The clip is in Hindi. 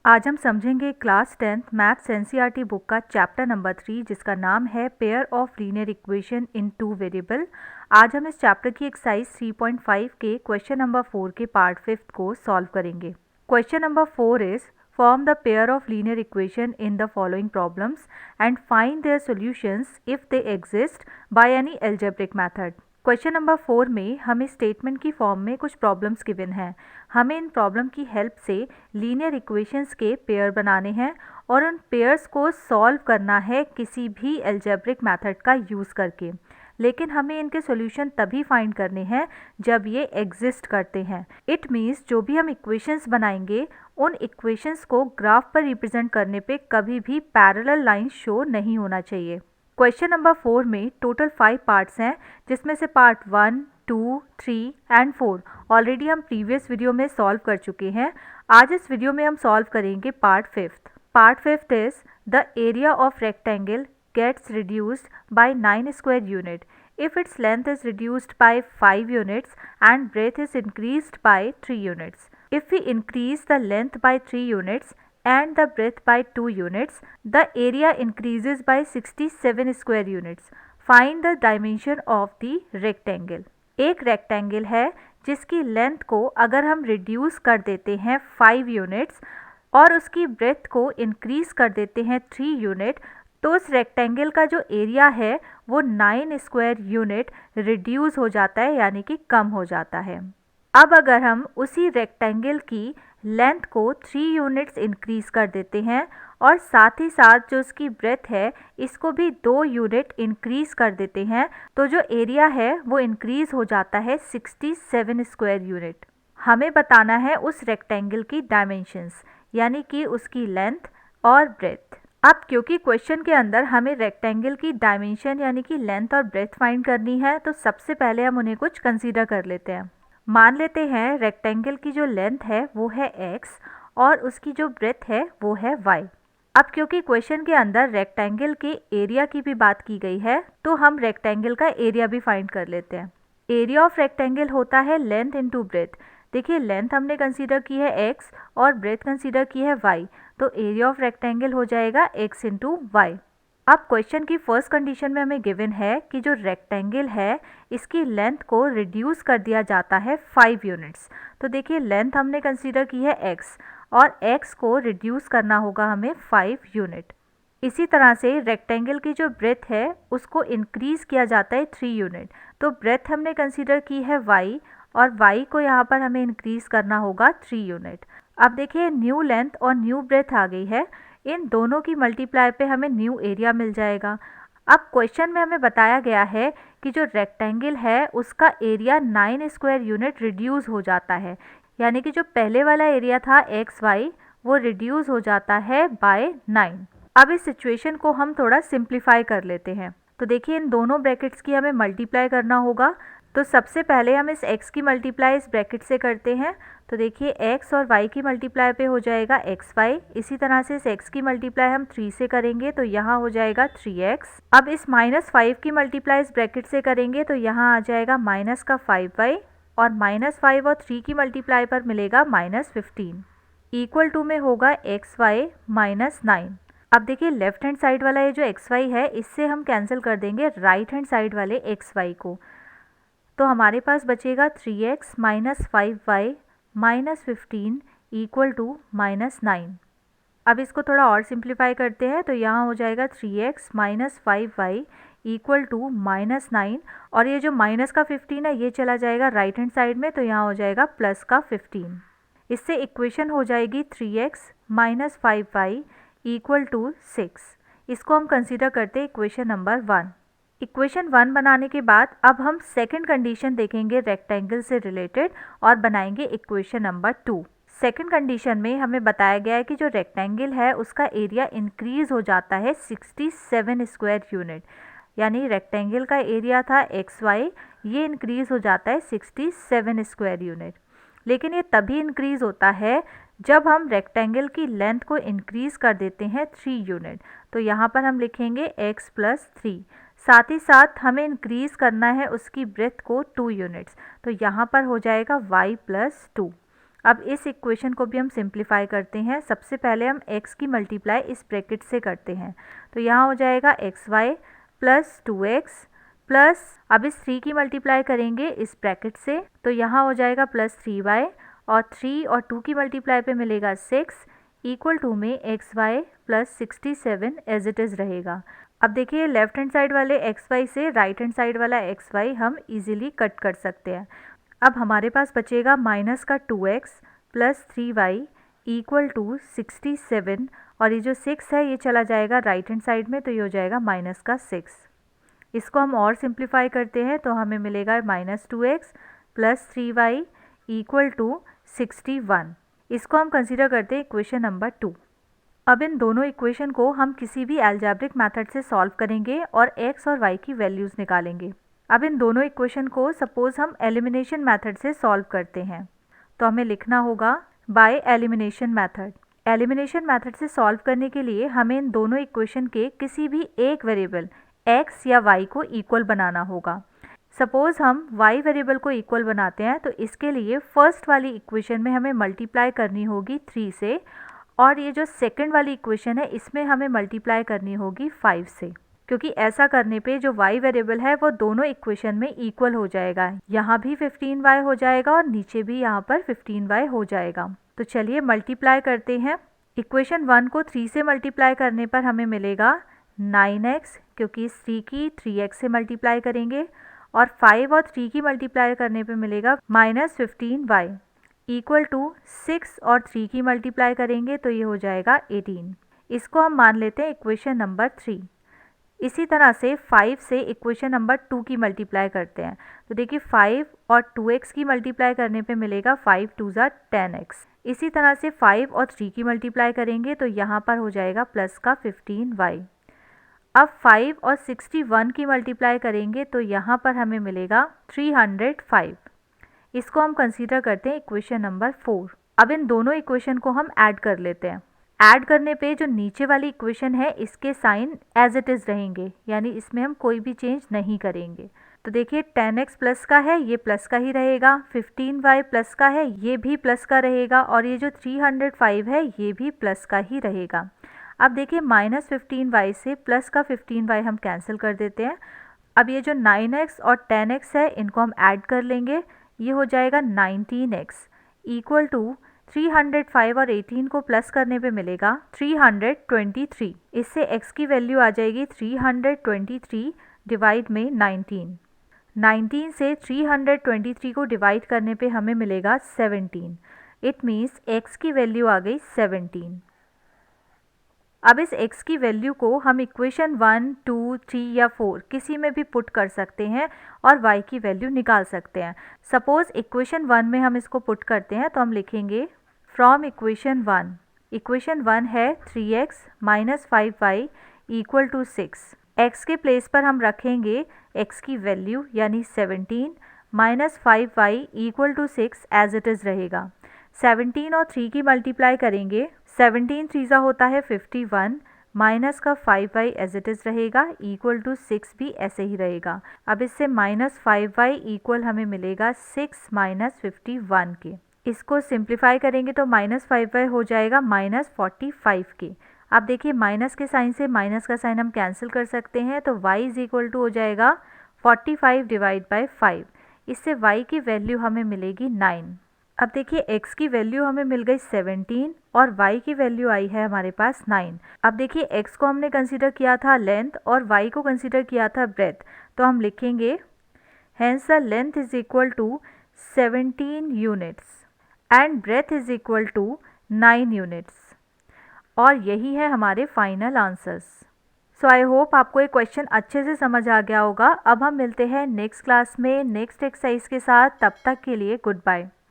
आज हम समझेंगे class 10th maths NCERT book का चैप्टर नंबर 3 जिसका नाम है pair of linear equation in two variable. आज हम इस चैप्टर की एक्सरसाइज 3.5 के क्वेश्चन नंबर 4 के पार्ट 5 को सॉल्व करेंगे। Question number 4 is form the pair of linear equation in the following problems and find their solutions if they exist by any algebraic method. Question number 4 में हमें स्टेटमेंट की फॉर्म में कुछ प्रॉब्लम्स गिवन हैं। हमें इन प्रॉब्लम की हेल्प से लीनियर इक्वेशंस के पेयर बनाने हैं और उन पेयर्स को सॉल्व करना है किसी भी अलजेब्रिक मेथड का यूज़ करके। लेकिन हमें इनके सॉल्यूशन तभी फाइंड करने हैं जब ये एग्जिस्ट करते हैं। इट मीन्स जो भी हम इक्वेशंस बनाएंगे उन इक्वेशंस को ग्राफ पर रिप्रेजेंट करने पे कभी भी पैरेलल लाइन शो नहीं होना चाहिए। क्वेश्चन नंबर 4 में टोटल 5 पार्ट्स हैं, जिसमें से पार्ट 1, 2, 3 एंड 4 ऑलरेडी हम प्रीवियस वीडियो में सॉल्व कर चुके हैं। आज इस वीडियो में हम सॉल्व करेंगे part 5th। Part 5th is the area of rectangle gets reduced by 9 square unit if its length is reduced by 5 units and breadth is increased by 3 units. If we increase the length by 3 units and the breadth by 2 units, the area increases by 67 square units. Find the dimension of the rectangle. एक रेक्टेंगल है जिसकी लेंथ को अगर हम रिड्यूस कर देते हैं 5 यूनिट्स और उसकी ब्रेथ को इंक्रीज कर देते हैं 3 यूनिट, तो उस रेक्टेंगल का जो एरिया है वो 9 स्क्वायर यूनिट रिड्यूस हो जाता है, यानी कि कम हो जाता है। अब अगर हम उसी रेक्टेंगल की लेंथ को 3 यूनिट्स इंक्रीज कर देते हैं और साथ ही साथ जो उसकी ब्रेथ है इसको भी 2 यूनिट इंक्रीज कर देते हैं, तो जो एरिया है वो इंक्रीज हो जाता है 67 स्क्वायर यूनिट। हमें बताना है उस रेक्टेंगल की डायमेंशंस, यानी कि उसकी लेंथ और ब्रेथ। अब क्योंकि क्वेश्चन के अंदर हमें रेक्टेंगल की डायमेंशन यानी कि लेंथ और ब्रेथ फाइंड करनी है, तो सबसे पहले हम उन्हें कुछ कंसीडर कर लेते हैं। मान लेते हैं रेक्टेंगल की जो लेंथ है वो है x और उसकी जो ब्रेथ है वो है y। अब क्योंकि क्वेश्चन के अंदर रेक्टेंगल के एरिया की भी बात की गई है, तो हम रेक्टेंगल का एरिया भी फाइंड कर लेते हैं। एरिया ऑफ रेक्टेंगल होता है लेंथ इनटू ब्रेथ। देखिए, लेंथ हमने कंसीडर की है x और ब्रेथ कंसीडर की है y, तो एरिया ऑफ रेक्टेंगल हो जाएगा x इंटू वाई। अब क्वेश्चन की फर्स्ट कंडीशन में हमें गिवन है कि जो रेक्टेंगल है इसकी लेंथ को रिड्यूस कर दिया जाता है 5 यूनिट्स। तो देखिए, लेंथ हमने कंसीडर की है x और x को रिड्यूस करना होगा हमें 5 यूनिट। इसी तरह से रेक्टेंगल की जो ब्रेथ है उसको इंक्रीज किया जाता है 3 यूनिट, तो ब्रेथ हमने कंसीडर की है y और y को यहाँ पर हमें इंक्रीज करना होगा 3 यूनिट। अब देखिए, न्यू लेंथ और न्यू ब्रेथ आ गई है, इन दोनों की मल्टीप्लाई पे हमें न्यू एरिया मिल जाएगा। अब क्वेश्चन में हमें बताया गया है कि जो रेक्टेंगल है उसका एरिया 9 स्क्वायर यूनिट रिड्यूस हो जाता है, यानी कि जो पहले वाला एरिया था एक्स वाई वो रिड्यूस हो जाता है बाय 9। अब इस सिचुएशन को हम थोड़ा सिंप्लीफाई कर लेते हैं। तो देखिए, इन दोनों ब्रैकेट्स की हमें मल्टीप्लाई करना होगा। तो सबसे पहले हम इस x की मल्टीप्लाई इस ब्रैकेट से करते हैं। तो देखिए, x और y की मल्टीप्लाई पे हो जाएगा xy। इसी तरह से इस x की मल्टीप्लाई हम 3 से करेंगे तो यहाँ हो जाएगा 3x। अब इस -5 की मल्टीप्लाई इस ब्रैकेट से करेंगे तो यहाँ आ जाएगा माइनस का 5y और -5 और 3 की मल्टीप्लाई पर मिलेगा -15 इक्वल टू में होगा xy -9। अब देखिए, लेफ्ट हैंड साइड वाला ये जो xy है इससे हम कैंसिल कर देंगे राइट हैंड साइड वाले xy को, तो हमारे पास बचेगा 3x minus 5y minus 15 equal to -9। अब इसको थोड़ा और सिंप्लीफाई करते हैं तो यहाँ हो जाएगा 3x minus 5y equal to -9 और ये जो माइनस का 15 है ये चला जाएगा राइट हैंड साइड में, तो यहाँ हो जाएगा प्लस का 15। इससे इक्वेशन हो जाएगी 3x minus 5y equal to 6। इसको हम कंसीडर करते हैं इक्वेशन नंबर 1। इक्वेशन 1 बनाने के बाद अब हम सेकंड कंडीशन देखेंगे रेक्टेंगल से रिलेटेड और बनाएंगे इक्वेशन नंबर 2। सेकंड कंडीशन में हमें बताया गया है कि जो रेक्टेंगल है उसका एरिया इंक्रीज हो जाता है 67 स्क्वायर यूनिट, यानी रेक्टेंगल का एरिया था xy, ये इंक्रीज हो जाता है 67 स्क्वायर यूनिट। लेकिन ये तभी इंक्रीज होता है जब हम रेक्टेंगल की लेंथ को इंक्रीज कर देते हैं 3 यूनिट। तो यहाँ पर हम लिखेंगे x प्लस 3। साथ ही साथ हमें इंक्रीज करना है उसकी ब्रेथ को 2 यूनिट्स, तो यहाँ पर हो जाएगा y प्लस 2। अब इस इक्वेशन को भी हम सिंप्लीफाई करते हैं। सबसे पहले हम x की मल्टीप्लाई इस ब्रैकेट से करते हैं, तो यहाँ हो जाएगा xy प्लस 2x प्लस, अब इस 3 की मल्टीप्लाई करेंगे इस ब्रैकेट से, तो यहाँ हो जाएगा प्लस 3y, और 3 और 2 की मल्टीप्लाई पे मिलेगा 6 इक्वल टू में xy plus 67 as it is रहेगा। अब देखिए लेफ्ट हैंड साइड वाले xy से राइट हैंड साइड वाला xy हम इजीली कट कर सकते हैं। अब हमारे पास बचेगा माइनस का 2x plus 3y equal to 67, और ये जो 6 है ये चला जाएगा राइट हैंड साइड में, तो ये हो जाएगा माइनस का 6। इसको हम और सिंप्लीफाई करते हैं तो हमें मिलेगा minus 2x plus 3y equal to 61। इसको हम कंसीडर करते हैं इक्वेशन नंबर 2। अब इन दोनों इक्वेशन को हम किसी भी अलजेब्रिक मेथड से सॉल्व करेंगे और x और y की वैल्यूज़ निकालेंगे। अब इन दोनों इक्वेशन को सपोज हम एलिमिनेशन मेथड से सॉल्व करते हैं, तो हमें लिखना होगा by elimination method. Elimination method से सॉल्व करने के लिए हमें इन दोनों इक्वेशन के किसी भी एक वेरिएबल x या y को इक्वल बनाना होगा। सपोज हम y वेरिएबल को इक्वल बनाते हैं, तो इसके लिए फर्स्ट वाली इक्वेशन में हमें मल्टीप्लाई करनी होगी 3 से, और ये जो सेकंड वाली इक्वेशन है इसमें हमें मल्टीप्लाई करनी होगी 5 से, क्योंकि ऐसा करने पे जो y वेरिएबल है वो दोनों इक्वेशन में इक्वल हो जाएगा। यहाँ भी 15y हो जाएगा और नीचे भी यहाँ पर 15y हो जाएगा। तो चलिए मल्टीप्लाई करते हैं। इक्वेशन 1 को 3 से मल्टीप्लाई करने पर हमें मिलेगा 9x, क्योंकि इस 3 की 3x से मल्टीप्लाई करेंगे, और 5 और 3 की मल्टीप्लाई करने पे मिलेगा माइनस 15y इक्वल टू 6 और 3 की मल्टीप्लाई करेंगे तो ये हो जाएगा 18। इसको हम मान लेते हैं इक्वेशन नंबर 3। इसी तरह से 5 से इक्वेशन नंबर 2 की मल्टीप्लाई करते हैं, तो देखिए 5 और 2x की मल्टीप्लाई करने पे मिलेगा 5 2 ज़ा 10x। इसी तरह से 5 और 3 की मल्टीप्लाई करेंगे तो यहाँ पर हो जाएगा प्लस का 15y। अब 5 और 61 की मल्टीप्लाई करेंगे तो यहाँ पर हमें मिलेगा 305। इसको हम कंसीडर करते हैं इक्वेशन नंबर 4। अब इन दोनों इक्वेशन को हम ऐड कर लेते हैं। ऐड करने पे जो नीचे वाली इक्वेशन है इसके साइन एज इट इज़ रहेंगे, यानी इसमें हम कोई भी चेंज नहीं करेंगे। तो देखिए 10x प्लस का है ये प्लस का ही रहेगा, 15y प्लस का है ये भी प्लस का रहेगा, और ये जो 305 है ये भी प्लस का ही रहेगा। अब देखिए माइनस 15y से प्लस का 15y हम कैंसिल कर देते हैं। अब ये जो 9x और 10x है इनको हम ऐड कर लेंगे, ये हो जाएगा 19x इक्वल टू 305 और 18 को प्लस करने पे मिलेगा 323। इससे x की वैल्यू आ जाएगी 323 डिवाइड में 19 से 323 को डिवाइड करने पे हमें मिलेगा 17। इट मीन्स x की वैल्यू आ गई 17। अब इस x की वैल्यू को हम इक्वेशन 1, 2, 3 या 4 किसी में भी पुट कर सकते हैं और y की वैल्यू निकाल सकते हैं। सपोज इक्वेशन 1 में हम इसको पुट करते हैं तो हम लिखेंगे फ्रॉम इक्वेशन 1। इक्वेशन 1 है 3x minus 5y equal to 6। x के प्लेस पर हम रखेंगे x की वैल्यू यानी 17 minus 5y equal to 6 as it is रहेगा। 17 और 3 की मल्टीप्लाई करेंगे, 17 3 होता है 51 माइनस का 5y एज इट इज़ रहेगा इक्वल टू 6 भी ऐसे ही रहेगा। अब इससे माइनस 5y इक्वल हमें मिलेगा 6 माइनस 51 के। इसको सिंप्लीफाई करेंगे तो माइनस 5y हो जाएगा माइनस 45 के। अब देखिए माइनस के साइन से माइनस का साइन हम कैंसिल कर सकते हैं, तो y इज इक्वल टू हो जाएगा 45 डिवाइड बाई 5। इससे y की वैल्यू हमें मिलेगी 9। अब देखिए x की वैल्यू हमें मिल गई 17 और y की वैल्यू आई है हमारे पास 9। अब देखिए x को हमने कंसीडर किया था लेंथ और y को कंसीडर किया था ब्रेथ, तो हम लिखेंगे hence the length is equal to 17 units and breadth is equal to 9 units, और यही है हमारे final answers. So I hope आपको ये क्वेश्चन अच्छे से समझ आ गया होगा। अब हम मिलते हैं नेक्स्ट क्लास में नेक्स्ट एक्सरसाइज के साथ, तब तक के लिए गुड बाय।